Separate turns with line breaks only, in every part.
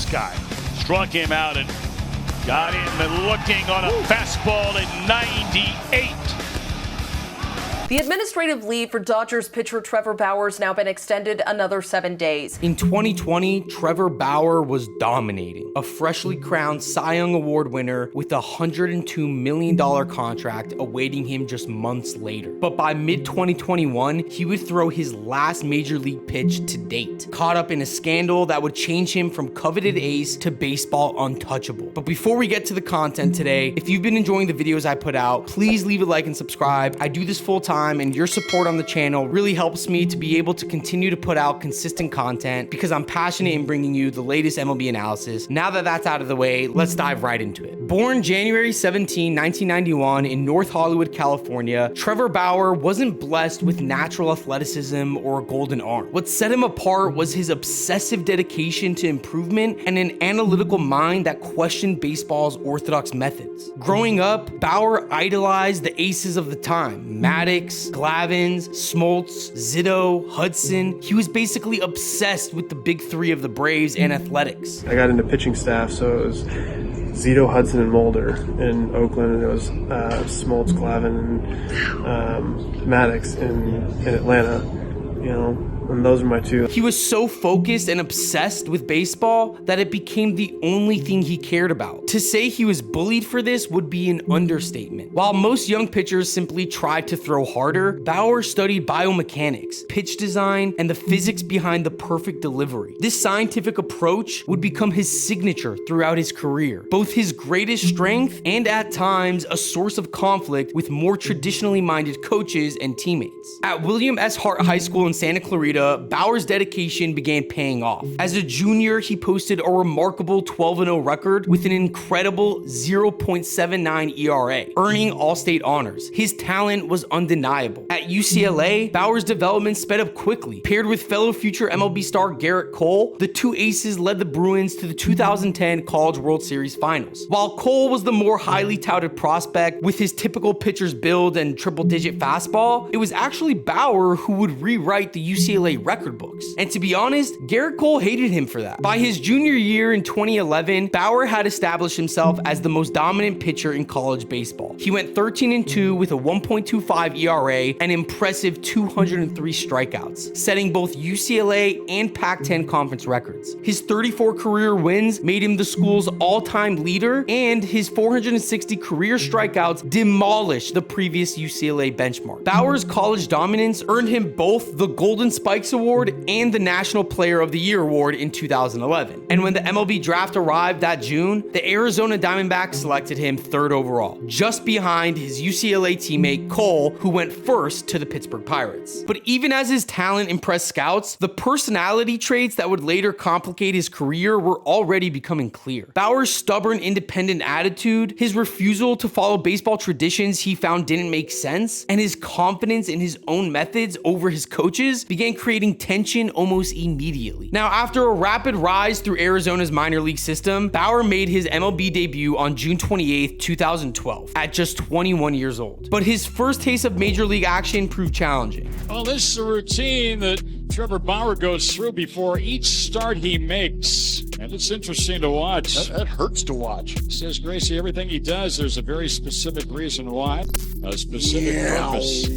this guy. Struck him out and got him looking on a fastball at 98.
The administrative leave for Dodgers pitcher Trevor Bauer has now been extended another 7 days.
In 2020, Trevor Bauer was dominating. A freshly crowned Cy Young Award winner with a $102 million contract awaiting him just months later. But by mid-2021, he would throw his last major league pitch to date, caught up in a scandal that would change him from coveted ace to baseball untouchable. But before we get to the content today, if you've been enjoying the videos I put out, please leave a like and subscribe. I do this full time, and your support on the channel really helps me to be able to continue to put out consistent content because I'm passionate in bringing you the latest MLB analysis. Now that that's out of the way, let's dive right into it. Born January 17, 1991 in North Hollywood, California, Trevor Bauer wasn't blessed with natural athleticism or a golden arm. What set him apart was his obsessive dedication to improvement and an analytical mind that questioned baseball's orthodox methods. Growing up, Bauer idolized the aces of the time: Maddox, Glavines, Smoltz, Zito, Hudson. He was basically obsessed with the big three of the Braves and athletics.
I got into pitching staff, so it was Zito, Hudson, and Mulder in Oakland, and it was Smoltz, Glavine, and Maddox in Atlanta, and those are my two.
He was so focused and obsessed with baseball that it became the only thing he cared about. To say he was bullied for this would be an understatement. While most young pitchers simply tried to throw harder, Bauer studied biomechanics, pitch design, and the physics behind the perfect delivery. This scientific approach would become his signature throughout his career, both his greatest strength and at times a source of conflict with more traditionally minded coaches and teammates. At William S. Hart High School in Santa Clarita, Bauer's dedication began paying off. As a junior, he posted a remarkable 12-0 record with an incredible 0.79 ERA, earning All-State honors. His talent was undeniable. At UCLA, Bauer's development sped up quickly. Paired with fellow future MLB star Garrett Cole, the two aces led the Bruins to the 2010 College World Series Finals. While Cole was the more highly touted prospect with his typical pitcher's build and triple-digit fastball, it was actually Bauer who would rewrite the UCLA record books. And to be honest, Garrett Cole hated him for that. By his junior year in 2011, Bauer had established himself as the most dominant pitcher in college baseball. He went 13-2 with a 1.25 ERA and impressive 203 strikeouts, setting both UCLA and Pac-10 conference records. His 34 career wins made him the school's all-time leader, and his 460 career strikeouts demolished the previous UCLA benchmark. Bauer's college dominance earned him both the Golden Spikes Award and the National Player of the Year Award in 2011. And when the MLB draft arrived that June, the Arizona Diamondbacks selected him 3rd overall, just behind his UCLA teammate Cole, who went first to the Pittsburgh Pirates. But even as his talent impressed scouts, the personality traits that would later complicate his career were already becoming clear. Bauer's stubborn, independent attitude, his refusal to follow baseball traditions he found didn't make sense, and his confidence in his own methods over his coaches began creating tension almost immediately. Now, after a rapid rise through Arizona's minor league system, Bauer made his MLB debut on June 28, 2012, at just 21 years old. But his first taste of major league action proved challenging.
Well, this is a routine that Trevor Bauer goes through before each start he makes, and it's interesting to watch.
That hurts to watch.
Says Gracie, everything he does, there's a very specific reason why, a specific purpose.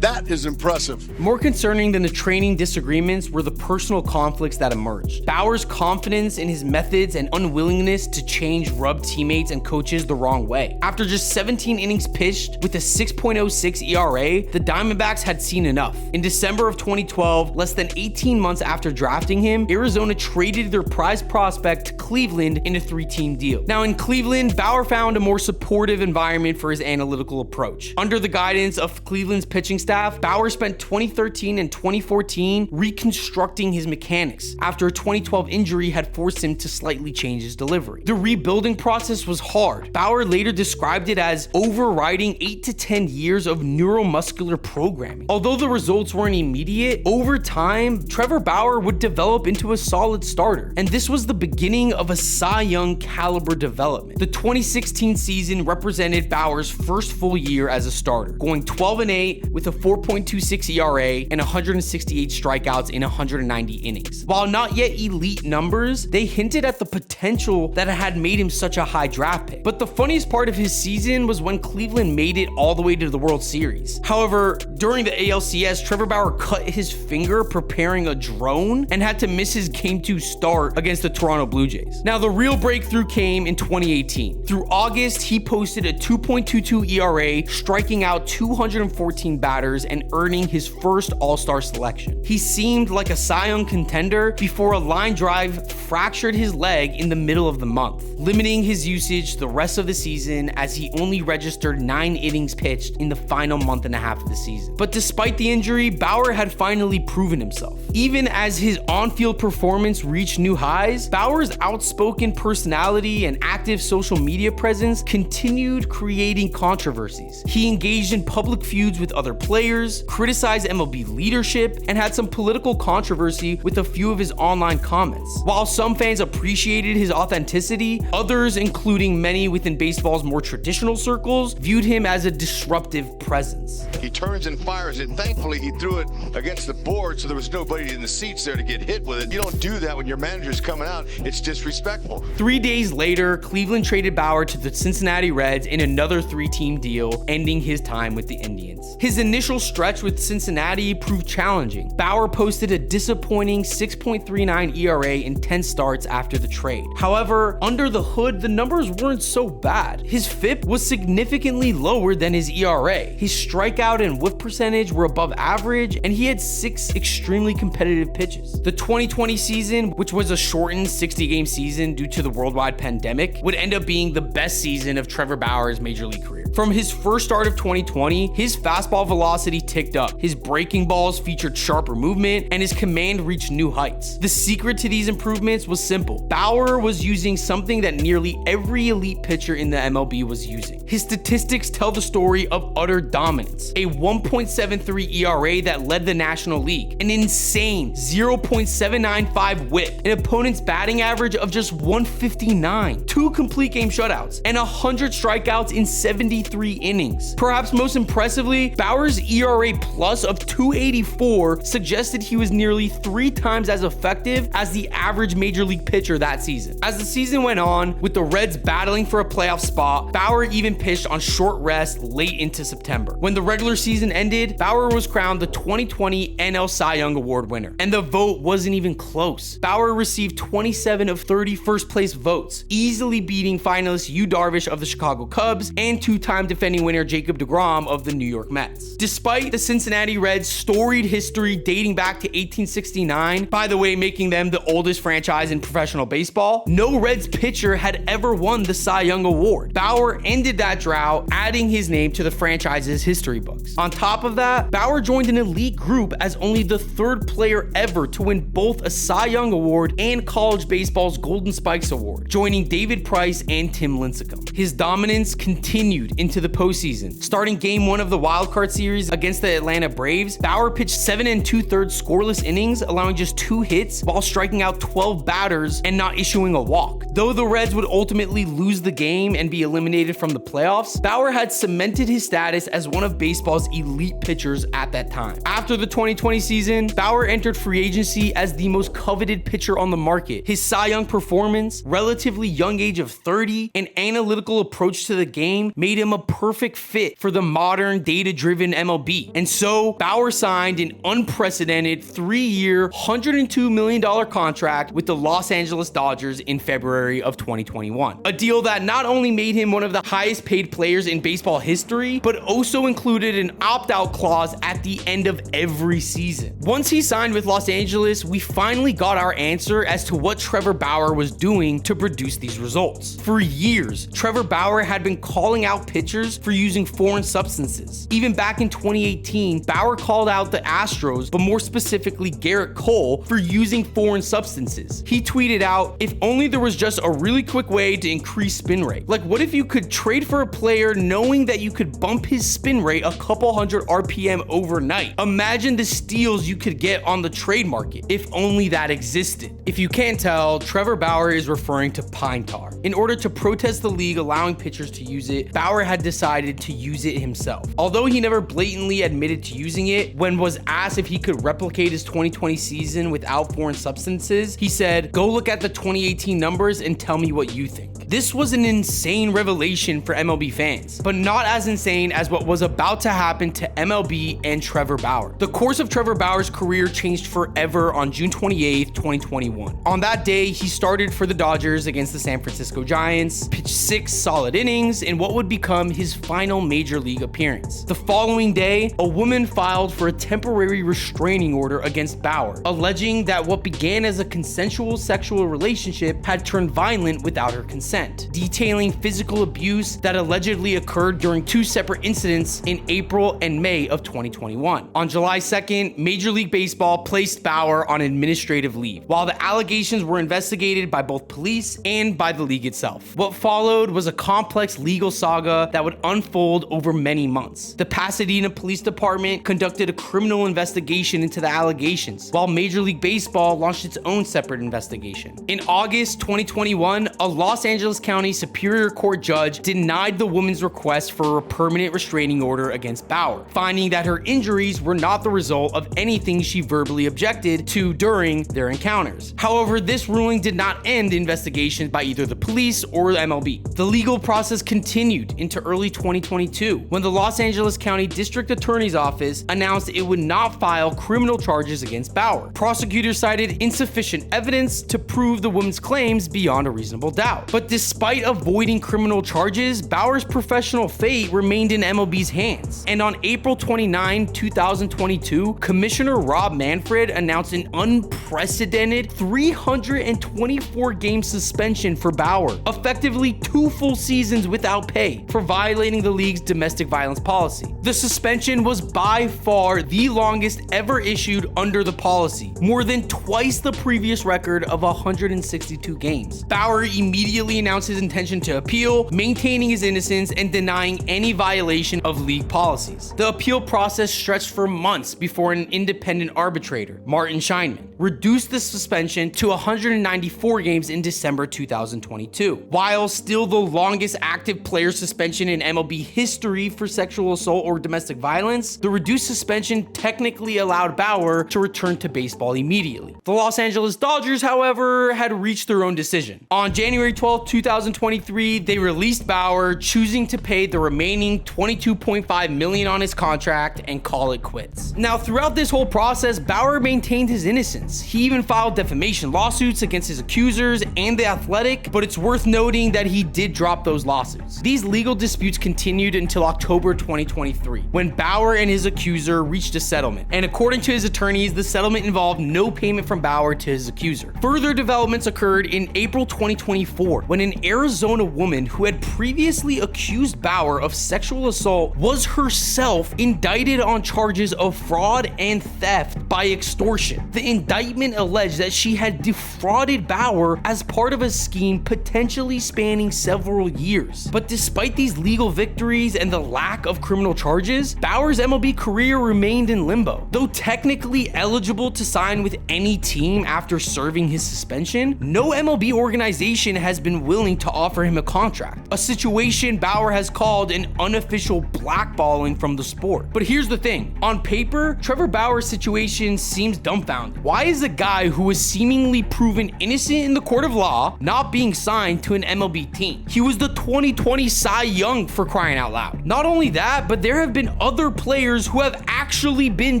That is impressive.
More concerning than the training disagreements were the personal conflicts that emerged. Bauer's confidence in his methods and unwillingness to change rubbed teammates and coaches the wrong way. After just 17 innings pitched with a 6.06 ERA, the Diamondbacks had seen enough. In December of 2012, less than 18 months after drafting him, Arizona traded their prized prospect to Cleveland in a 3-team deal. Now in Cleveland, Bauer found a more supportive environment for his analytical approach. Under the guidance of Cleveland's pitching staff, Bauer spent 2013 and 2014 reconstructing his mechanics after a 2012 injury had forced him to slightly change his delivery. The rebuilding process was hard. Bauer later described it as overriding 8 to 10 years of neuromuscular programming. Although the results weren't immediate, over time, Trevor Bauer would develop into a solid starter, and this was the beginning of a Cy Young caliber development. The 2016 season represented Bauer's first full year as a starter, going 12-8 with a 4.26 ERA and 168 strikeouts in 190 innings. While not yet elite numbers, they hinted at the potential that had made him such a high draft pick. But the funniest part of his season was when Cleveland made it all the way to the World Series. However, during the ALCS, Trevor Bauer cut his finger preparing a drone and had to miss his Game 2 start against the Toronto Blue Jays. Now, the real breakthrough came in 2018. Through August, he posted a 2.22 ERA, striking out 214 batters and earning his first All-Star selection. He seemed like a Cy Young contender before a line drive fractured his leg in the middle of the month, limiting his usage the rest of the season as he only registered 9 innings pitched in the final month and a half of the season. But despite the injury, Bauer had finally proven himself. Even as his on-field performance reached new highs, Bauer's outspoken personality and active social media presence continued creating controversies. He engaged in public feuds with other players, criticized MLB leadership, and had some political controversy with a few of his online comments. While some fans appreciated his authenticity, others, including many within baseball's more traditional circles, viewed him as a disruptive presence.
He turns and fires it. Thankfully, he threw it against the board, so there was nobody in the seats there to get hit with it. You don't do that when your manager's coming out. It's disrespectful.
3 days later, Cleveland traded Bauer to the Cincinnati Reds in another 3-team deal, ending his time with the Indians. His initial stretch with Cincinnati proved challenging. Bauer posted a disappointing 6.39 ERA in 10 starts after the trade. However, under the hood, the numbers weren't so bad. His FIP was significantly lower than his ERA. His strikeout and whiff percentage were above average, and he had 6 extremely competitive pitches. The 2020 season, which was a shortened 60-game season due to the worldwide pandemic, would end up being the best season of Trevor Bauer's major league career. From his first start of 2020, his fastball velocity ticked up, his breaking balls featured sharper movement, and his command reached new heights. The secret to these improvements was simple. Bauer was using something that nearly every elite pitcher in the MLB was using. His statistics tell the story of utter dominance. A 1.73 ERA that led the National League, an insane 0.795 whip, an opponent's batting average of just 159, 2 complete game shutouts, and 100 strikeouts in 73 innings. Perhaps most impressively, Bauer's ERA plus of 284 suggested he was nearly 3 times as effective as the average major league pitcher that season. As the season went on, with the Reds battling for a playoff spot, Bauer even pitched on short rest late into September. When the regular season ended, Bauer was crowned the 2020 NL Cy Young Award winner, and the vote wasn't even close. Bauer received 27 of 30 first place votes, easily beating finalist Yu Darvish of the Chicago Cubs and 2-time defending winner Jacob deGrom of the New York Mets. Despite the Cincinnati Reds' storied history dating back to 1869, by the way, making them the oldest franchise in professional baseball, no Reds pitcher had ever won the Cy Young Award. Bauer ended that drought, adding his name to the franchise's history books. On top of that, Bauer joined an elite group as only the 3rd player ever to win both a Cy Young Award and college baseball's Golden Spikes Award, joining David Price and Tim Lincecum. His dominance continued into the postseason. Starting game 1 of the wildcard series against the Atlanta Braves, Bauer pitched 7 2/3 scoreless innings, allowing just 2 hits while striking out 12 batters and not issuing a walk. Though the Reds would ultimately lose the game and be eliminated from the playoffs, Bauer had cemented his status as one of baseball's elite pitchers at that time. After the 2020 season, Bauer entered free agency as the most coveted pitcher on the market. His Cy Young performance, relatively young age of 30, and analytical approach to the game made him a perfect fit for the modern data-driven MLB. And so, Bauer signed an unprecedented 3-year, $102 million contract with the Los Angeles Dodgers in February of 2021. A deal that not only made him one of the highest paid players in baseball history, but also included an opt-out clause at the end of every season. Once he signed with Los Angeles, we finally got our answer as to what Trevor Bauer was doing to produce these results. For years, Trevor Bauer had been calling out pitchers for using foreign substances. Even back in 2018, Bauer called out the Astros, but more specifically Garrett Cole, for using foreign substances. He tweeted out, "If only there was just a really quick way to increase spin rate. Like, what if you could trade for a player knowing that you could bump his spin rate a couple hundred RPM overnight? Imagine the steals you could get on the trade market if only that existed." If you can't tell, Trevor Bauer is referring to pine tar. In order to protest the league allowing pitchers to use it, Bauer had decided to use it himself. Although he never blatantly blatantly admitted to using it. When was asked if he could replicate his 2020 season without foreign substances, he said, "Go look at the 2018 numbers and tell me what you think." This was an insane revelation for MLB fans, but not as insane as what was about to happen to MLB and Trevor Bauer. The course of Trevor Bauer's career changed forever on June 28th, 2021. On that day, he started for the Dodgers against the San Francisco Giants, pitched 6 solid innings in what would become his final major league appearance. The following day, a woman filed for a temporary restraining order against Bauer, alleging that what began as a consensual sexual relationship had turned violent without her consent, detailing physical abuse that allegedly occurred during 2 separate incidents in April and May of 2021. On July 2nd, Major League Baseball placed Bauer on administrative leave, while the allegations were investigated by both police and by the league itself. What followed was a complex legal saga that would unfold over many months. The Pasadena Police Department conducted a criminal investigation into the allegations, while Major League Baseball launched its own separate investigation. In August 2021, a Los Angeles County Superior Court judge denied the woman's request for a permanent restraining order against Bauer, finding that her injuries were not the result of anything she verbally objected to during their encounters. However, this ruling did not end investigations by either the police or the MLB. The legal process continued into early 2022 when the Los Angeles County District Attorney's Office announced it would not file criminal charges against Bauer. Prosecutors cited insufficient evidence to prove the woman's claims beyond a reasonable doubt. But despite avoiding criminal charges, Bauer's professional fate remained in MLB's hands. And on April 29, 2022, Commissioner Rob Manfred announced an unprecedented 324-game suspension for Bauer, effectively 2 full seasons without pay, for violating the league's domestic violence policy. The suspension was by far the longest ever issued under the policy, more than twice the previous record of 162 games. Bauer immediately announced his intention to appeal, maintaining his innocence and denying any violation of league policies. The appeal process stretched for months before an independent arbitrator, Martin Scheinman, reduced the suspension to 194 games in December 2022. While still the longest active player suspension in MLB history for sexual assault or domestic violence, the reduced suspension technically allowed Bauer to return to baseball immediately. The Los Angeles Dodgers, however, had reached their own decision. On January 12, 2023, they released Bauer, choosing to pay the remaining $22.5 million on his contract and call it quits. Now, throughout this whole process, Bauer maintained his innocence. He even filed defamation lawsuits against his accusers and The Athletic, but it's worth noting that he did drop those lawsuits. These legal disputes continued until October 2023, when Bauer and his accuser reached a settlement. And according to his attorneys, the settlement involved no payment from Bauer to his accuser. Further developments occurred in April 2024, when an Arizona woman who had previously accused Bauer of sexual assault was herself indicted on charges of fraud and theft by extortion. The indictment alleged that she had defrauded Bauer as part of a scheme potentially spanning several years. But despite these legal victories and the lack of criminal charges, Bauer's MLB career remained in limbo. Though technically eligible to sign with any team after serving his suspension, no MLB organization has been willing to offer him a contract, a situation Bauer has called an unofficial blackballing from the sport. But here's the thing, on paper, Trevor Bauer's situation seems dumbfounded. Why is a guy who was seemingly proven innocent in the court of law not being signed to an MLB team? He was the 2020 Cy Young, for crying out loud. Not only that, but there have been other players who have actually been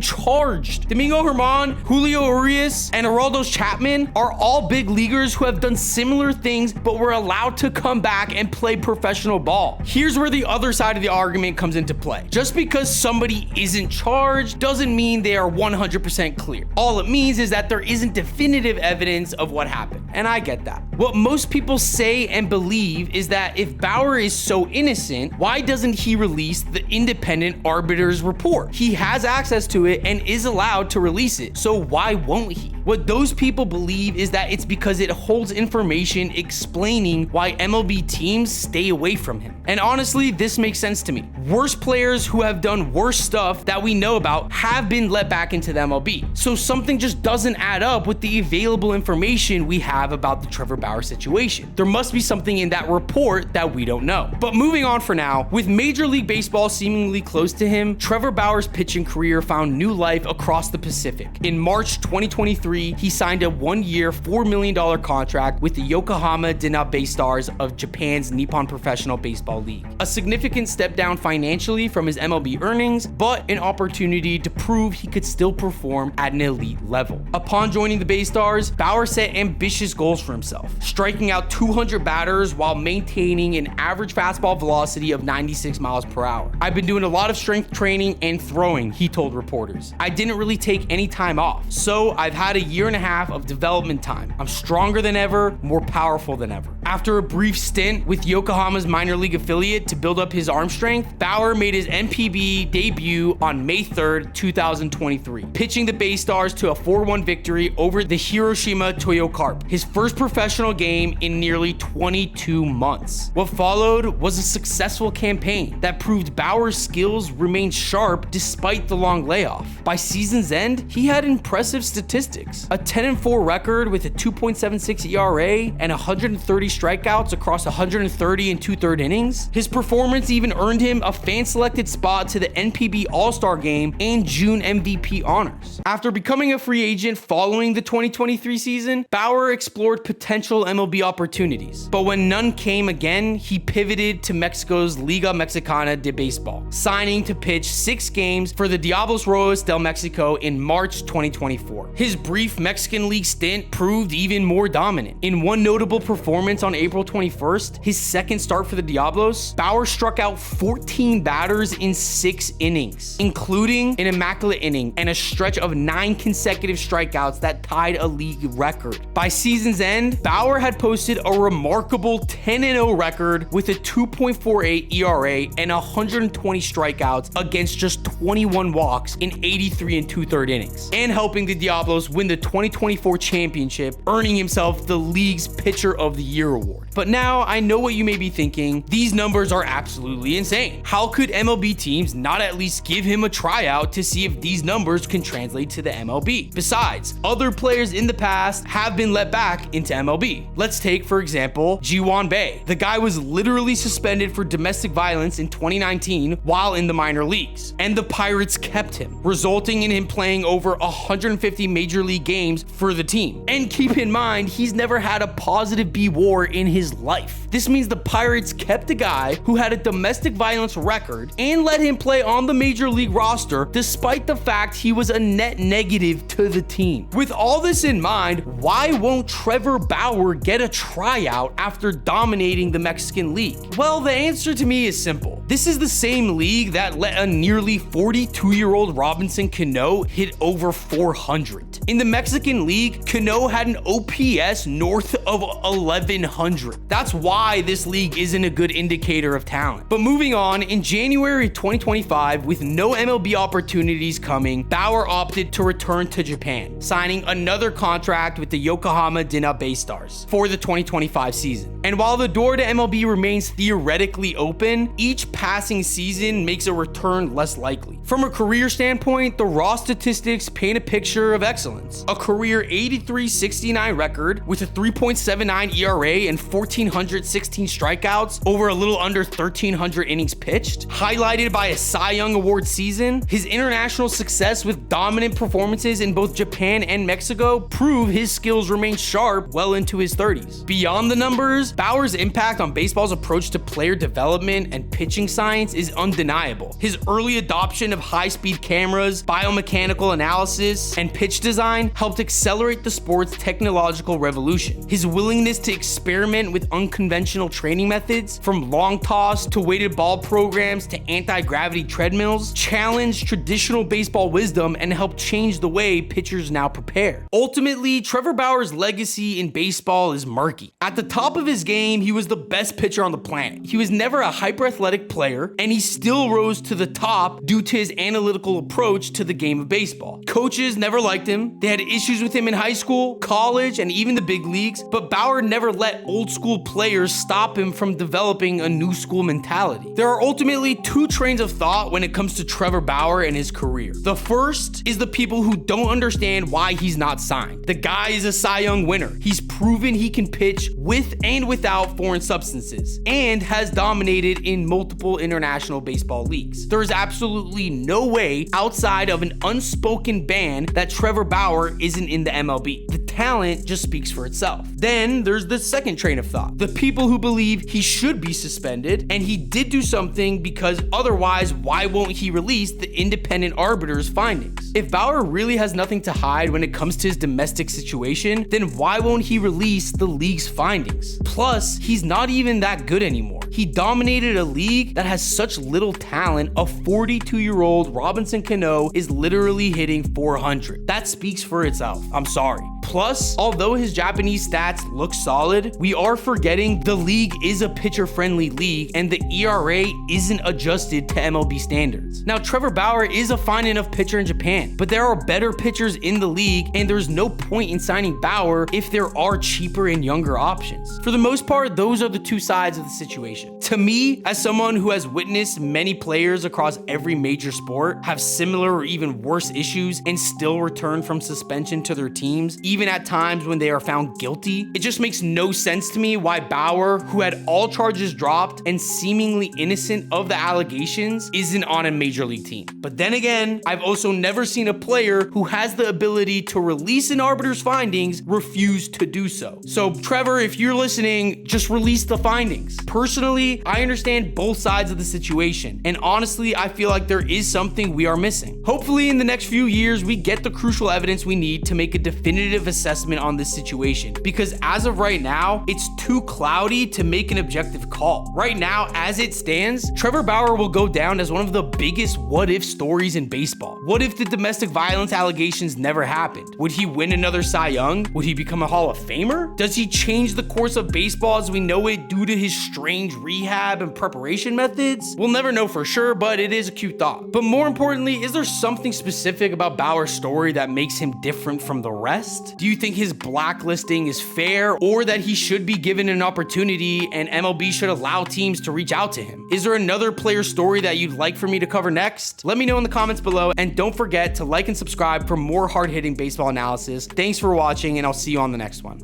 charged. Domingo Germán, Julio Urias, and Aroldis Chapman are all big leaguers who have done similar things but were allowed to come back and play professional ball. Here's where the other side of the argument comes into play. Just because somebody isn't charged doesn't mean they are 100% clear. All it means is that there isn't definitive evidence of what happened, and I get that. What most people say and believe is that if Bauer is so innocent, why doesn't he release the independent arbiter's report? He has access to it and is allowed to release it, so why won't he? What those people believe is that it's because it holds information explaining why MLB teams stay away from him. And honestly, this makes sense to me. Worse players who have done worse stuff that we know about have been let back into the MLB. So something just doesn't add up with the available information we have about the Trevor Bauer situation. There must be something in that report that we don't know. But moving on for now, with Major League Baseball seemingly close to him, Trevor Bauer's pitching career found new life across the Pacific. In March 2023, he signed a one-year, $4 million contract with the Yokohama DeNa Stars of Japan's Nippon Professional Baseball League. A significant step down financially from his MLB earnings, but an opportunity to prove he could still perform at an elite level. Upon joining the Bay Stars, Bauer set ambitious goals for himself, striking out 200 batters while maintaining an average fastball velocity of 96 miles per hour. "I've been doing a lot of strength training and throwing," he told reporters. "I didn't really take any time off, so I've had a year and a half of development time. I'm stronger than ever, more powerful than ever." After a brief stint with Yokohama's minor league affiliate to build up his arm strength, Bauer made his NPB debut on May 3rd, 2023, pitching the Bay Stars to a 4-1 victory over the Hiroshima Toyo Carp, his first professional game in nearly 22 months. What followed was a successful campaign that proved Bauer's skills remained sharp despite the long layoff. By season's end, he had impressive statistics: a 10-4 record with a 2.76 ERA and 130 strikeouts across 130 and 2/3 innings. His performance even earned him a fan-selected spot to the NPB All-Star Game and June MVP honors. After becoming a free agent following the 2023 season, Bauer explored potential MLB opportunities, but when none came again, he pivoted to Mexico's Liga Mexicana de Baseball, signing to pitch 6 games for the Diablos Rojos del Mexico in March 2024. His brief Mexican League stint proved even more dominant. In one notable performance on April 21st, his second start for the Diablos, Bauer struck out 14 batters in 6 innings, including an immaculate inning and a stretch of 9 consecutive strikeouts that tied a league record. By season's end, Bauer had posted a remarkable 10-0 record with a 2.48 ERA and 120 strikeouts against just 21 walks in 83 and 2/3 innings, and helping the Diablos win the 2024 championship, earning himself the league's Pitcher of the Year award. But now I know what you may be thinking: these numbers are absolutely insane. How could MLB teams not at least give him a tryout to see if these numbers can translate to the MLB? Besides, other players in the past have been let back into MLB. Let's take, for example, Ji-Hwan Bae. The guy was literally suspended for domestic violence in 2019 while in the minor leagues, and the Pirates kept him, resulting in him playing over 150 major league games for the team. And keep in mind, he's never had a positive B WAR in his life. This means the Pirates kept a guy who had a domestic violence record and let him play on the major league roster despite the fact he was a net negative to the team. With all this in mind, why won't Trevor Bauer get a tryout after dominating the Mexican League? Well, the answer to me is simple. This is the same league that let a nearly 42-year-old Robinson Cano hit over 400. In the Mexican League, Cano had an OPS north of 1100. That's why this league isn't a good indicator of talent. But moving on, in January 2025, with no MLB opportunities coming, Bauer opted to return to Japan, signing another contract with the Yokohama DeNa Stars for the 2025 season. And while the door to MLB remains theoretically open, each passing season makes a return less likely. From a career standpoint, the raw statistics paint a picture of excellence. A career 83-69 record with a 3.79 ERA and 1,416 strikeouts over a little under 1,300 innings pitched, highlighted by a Cy Young Award season. His international success with dominant performances in both Japan and Mexico prove his skills remain sharp well into his 30s. Beyond the numbers, Bauer's impact on baseball's approach to player development and pitching science is undeniable. His early adoption of high-speed cameras, biomechanical analysis, and pitch design helped accelerate the sport's technological revolution. His willingness to experiment experiment with unconventional training methods, from long toss to weighted ball programs to anti-gravity treadmills, challenged traditional baseball wisdom and helped change the way pitchers now prepare. Ultimately, Trevor Bauer's legacy in baseball is murky. At the top of his game, he was the best pitcher on the planet. He was never a hyper-athletic player, and he still rose to the top due to his analytical approach to the game of baseball. Coaches never liked him. They had issues with him in high school, college, and even the big leagues, but Bauer never let old school players stop him from developing a new school mentality. There are ultimately two trains of thought when it comes to Trevor Bauer and his career. The first is the people who don't understand why he's not signed. The guy is a Cy Young winner. He's proven he can pitch with and without foreign substances and has dominated in multiple international baseball leagues. There is absolutely no way outside of an unspoken ban that Trevor Bauer isn't in the MLB. The talent just speaks for itself. Then there's the second train of thought. The people who believe he should be suspended and he did do something because otherwise why won't he release the independent arbiter's findings? If Bauer really has nothing to hide when it comes to his domestic situation, then why won't he release the league's findings? Plus, he's not even that good anymore. He dominated a league that has such little talent. A 42-year-old Robinson Cano is literally hitting 400. That speaks for itself. I'm sorry. Plus, although his Japanese stats look solid, we are forgetting the league is a pitcher-friendly league and the ERA isn't adjusted to MLB standards. Now, Trevor Bauer is a fine enough pitcher in Japan, but there are better pitchers in the league and there's no point in signing Bauer if there are cheaper and younger options. For the most part, those are the two sides of the situation. To me, as someone who has witnessed many players across every major sport have similar or even worse issues and still return from suspension to their teams, even at times when they are found guilty, it just makes no sense to me why Bauer, who had all charges dropped and seemingly innocent of the allegations, isn't on a major league team. But then again, I've also never seen a player who has the ability to release an arbiter's findings refuse to do so. So Trevor, if you're listening, just release the findings. Personally, I understand both sides of the situation, and honestly, I feel like there is something we are missing. Hopefully in the next few years, we get the crucial evidence we need to make a definitive assessment on this situation, because as of right now, it's too cloudy to make an objective call. Right now, as it stands, Trevor Bauer will go down as one of the biggest what-if stories in baseball. What if the domestic violence allegations never happened? Would he win another Cy Young? Would he become a Hall of Famer? Does he change the course of baseball as we know it due to his strange rehab and preparation methods? We'll never know for sure, but it is a cute thought. But more importantly, is there something specific about Bauer's story that makes him different from the rest? Do you think his blacklisting is fair, or that he should be given an opportunity and MLB should allow teams to reach out to him? Is there another player story that you'd like for me to cover next? Let me know in the comments below, and don't forget to like and subscribe for more hard-hitting baseball analysis. Thanks for watching, and I'll see you on the next one.